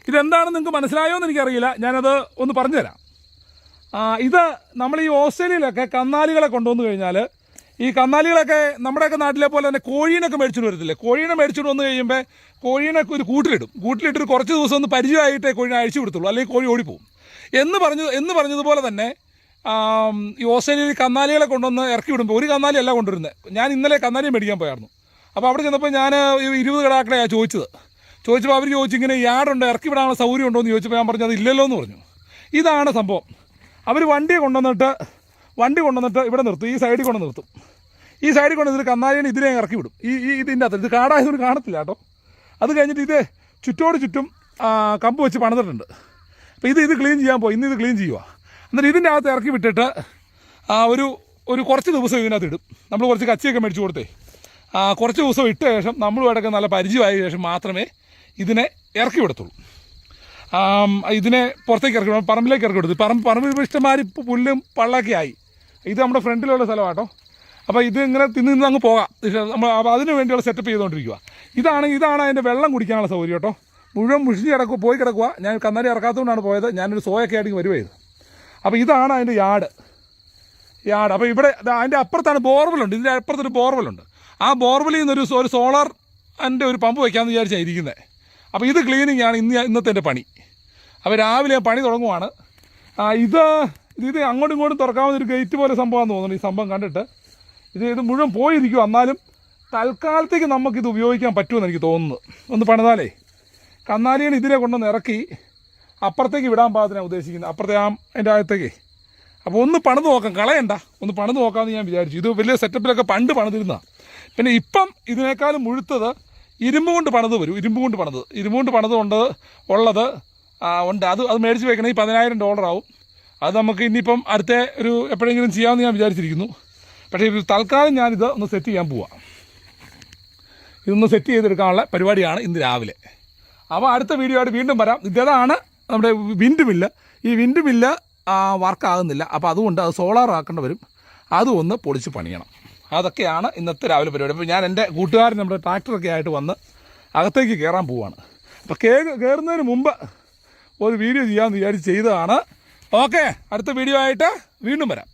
ഇതെന്താണെന്ന് നിങ്ങൾക്ക് മനസ്സിലായോ എന്ന് എനിക്കറിയില്ല, ഞാനത് ഒന്ന് പറഞ്ഞുതരാം. ഇത് നമ്മൾ ഈ ഓസ്ട്രേലിയയിലൊക്കെ കന്നാലികളെ കൊണ്ടുവന്നു കഴിഞ്ഞാൽ, ഈ കന്നാലികളൊക്കെ നമ്മുടെയൊക്കെ നാട്ടിലെ പോലെ തന്നെ കോഴീനൊക്കെ മേടിച്ചുകൊണ്ട് വരത്തില്ലേ. കോഴീനെ മേടിച്ചുകൊണ്ട് വന്നു കഴിയുമ്പോൾ കോഴീനെ ഒരു കൂട്ടിലിട്ടൊരു കുറച്ച് ദിവസം ഒന്ന് പരിചയമായിട്ടേ കോഴീനെ അഴിച്ചു വിടത്തുള്ളൂ, അല്ലെങ്കിൽ കോഴി ഓടിപ്പോവും എന്ന് പറഞ്ഞതുപോലെ തന്നെ ഈ ഓസ്ട്രേലിയയിൽ കന്നാലികളെ കൊണ്ടുവന്ന് ഇറക്കി വിടുമ്പോൾ ഒരു കന്നാലി അല്ല കൊണ്ടുവരുന്നത്. ഞാൻ ഇന്നലെ കന്നാലിയെ മേടിക്കാൻ പോയായിരുന്നു. അപ്പോൾ അവിടെ ചെന്നപ്പോൾ ഞാൻ 20 കിടാക്കളെയാണ് ചോദിച്ചപ്പോൾ അവർ ചോദിച്ചു ഇങ്ങനെ യാർഡുണ്ട്, ഇറക്കി വിടാനുള്ള സൗകര്യം ഉണ്ടോ എന്ന് ചോദിച്ചപ്പോൾ ഞാൻ പറഞ്ഞു അത് ഇല്ലല്ലോ എന്ന് പറഞ്ഞു. ഇതാണ് സംഭവം. അവർ വണ്ടി കൊണ്ടുവന്നിട്ട് ഇവിടെ നിർത്തും, ഈ സൈഡിൽ കൊണ്ട് നിർത്തും. ഈ സൈഡിൽ കൊണ്ടുവന്നിട്ട് കന്നാലിയെ ഇതിനെ ഇറക്കി വിടും. ഇതിൻ്റെ അകത്ത് ഇത് കാടായതുകൊണ്ട് കാണത്തില്ല കേട്ടോ. അത് കഴിഞ്ഞിട്ട് ഇത് ചുറ്റും കമ്പ് വെച്ച് പണിതിട്ടുണ്ട്. അപ്പോൾ ഇത് ക്ലീൻ ചെയ്യാൻ പോയി, ഇന്ന് ഇത് ക്ലീൻ ചെയ്യുക. എന്നിട്ട് ഇതിൻ്റെ അകത്ത് ഇറക്കി വിട്ടിട്ട് ഒരു കുറച്ച് ദിവസം ഇതിനകത്ത് ഇടും. നമ്മൾ കുറച്ച് കച്ചിയൊക്കെ മേടിച്ച് കൊടുത്തേ കുറച്ച് ദിവസം ഇട്ട ശേഷം നമ്മളുമായിട്ടൊക്കെ നല്ല പരിചയമായ ശേഷം മാത്രമേ ഇതിനെ ഇറക്കി വിടത്തുള്ളൂ. ഇതിനെ പുറത്തേക്ക് ഇറക്കി വിടും, പറമ്പിലേക്ക് ഇറക്കി വിടും. പറമ്പിൽ ഇഷ്ടമാതിരി ഇപ്പോൾ പുല്ലും പള്ളൊക്കെ ആയി. ഇത് നമ്മുടെ ഫ്രണ്ടിലുള്ള സ്ഥലമാട്ടോ. അപ്പോൾ ഇത് ഇങ്ങനെ തിന്ന് അങ്ങ് പോകാം. അപ്പോൾ അതിന് വേണ്ടിയുള്ള സെറ്റപ്പ് ചെയ്തുകൊണ്ടിരിക്കുക. ഇതാണ് അതിൻ്റെ വെള്ളം കുടിക്കാനുള്ള സൗകര്യം കേട്ടോ. മുഴുവൻ മുഷിഞ്ഞ് പോയി കിടക്കുക. ഞാൻ കന്നാലി ഇറക്കാത്തതുകൊണ്ടാണ് പോയത്. ഞാനൊരു സോയൊക്കെ ആയിട്ട് വരുവായത്. അപ്പോൾ ഇതാണ് അതിൻ്റെ യാർഡ്. അപ്പോൾ ഇവിടെ അതിൻ്റെ അപ്പുറത്താണ് ബോർവെല്ലുണ്ട്. ഇതിൻ്റെ അപ്പുറത്തൊരു ബോർവെല്ലുണ്ട്. ആ ബോർവെല്ലിൽ നിന്നൊരു സോളാർ എൻ്റെ ഒരു പമ്പ് വയ്ക്കാമെന്ന് വിചാരിച്ചാണ് ഇരിക്കുന്നത്. അപ്പോൾ ഇത് ക്ലീനിങ് ആണ് ഇന്നത്തെ എൻ്റെ പണി. അപ്പോൾ രാവിലെ പണി തുടങ്ങുവാണ്. ഇത് അങ്ങോട്ടും ഇങ്ങോട്ടും തുറക്കാവുന്ന ഒരു ഗേറ്റ് പോലെ സംഭവമാണെന്ന് തോന്നുന്നു. ഈ സംഭവം കണ്ടിട്ട് ഇത് മുഴുവൻ പോയിരിക്കും. എന്നാലും തൽക്കാലത്തേക്ക് നമുക്കിത് ഉപയോഗിക്കാൻ പറ്റുമെന്ന് എനിക്ക് തോന്നുന്നു. ഒന്ന് പണിതാലേ കന്നാലിയെ ഇതിനെ കൊണ്ടൊന്ന് ഇറക്കി അപ്പുറത്തേക്ക് വിടാൻ പാകത്തിനാണ് ഉദ്ദേശിക്കുന്നത്, അപ്പുറത്തെ അതിൻ്റെ അകത്തേക്ക്. അപ്പോൾ ഒന്ന് പണിത് നോക്കാം, കളയണ്ട, ഒന്ന് പണിത് നോക്കാമെന്ന് ഞാൻ വിചാരിച്ചു. ഇത് വലിയ സെറ്റപ്പിലൊക്കെ പണ്ട് പണിതിരുന്നതാണ്. പിന്നെ ഇപ്പം ഇതിനേക്കാളും മുഴുത്തത് ഇരുമ്പ് കൊണ്ട് പണിത് ഉള്ളത് ഉണ്ട്. അത് മേടിച്ച് വെക്കണമെങ്കിൽ $10,000 ആവും. അത് നമുക്ക് ഇനിയിപ്പം അടുത്ത എപ്പോഴെങ്കിലും ചെയ്യാമെന്ന് ഞാൻ വിചാരിച്ചിരിക്കുന്നു. പക്ഷേ തൽക്കാലം ഞാനിത് ഒന്ന് സെറ്റ് ചെയ്യാൻ പോവാം. ഇതൊന്ന് സെറ്റ് ചെയ്തെടുക്കാനുള്ള പരിപാടിയാണ് ഇന്ന് രാവിലെ. അപ്പോൾ അടുത്ത വീഡിയോ ആയിട്ട് വീണ്ടും വരാം. ഇതാണ് നമ്മുടെ വിൻഡ് മില്ല്. ഈ വിൻഡ് മില്ല് വർക്കാകുന്നില്ല. അപ്പോൾ അതുകൊണ്ട് അത് സോളാർ ആക്കേണ്ടി വരും. അതും ഒന്ന് പൊളിച്ച് പണിയണം. അതൊക്കെയാണ് ഇന്നത്തെ രാവിലെ പരിപാടി. അപ്പോൾ ഞാൻ എൻ്റെ കൂട്ടുകാരൻ നമ്മുടെ ട്രാക്ടറൊക്കെ ആയിട്ട് വന്ന് അകത്തേക്ക് കയറാൻ പോവുകയാണ്. അപ്പോൾ കയറുന്നതിന് മുമ്പ് ഒരു വീഡിയോ ചെയ്യാമെന്ന് വിചാരിച്ച് ചെയ്തതാണ്. ഓക്കെ, അടുത്ത വീഡിയോ ആയിട്ട് വീണ്ടും വരാം.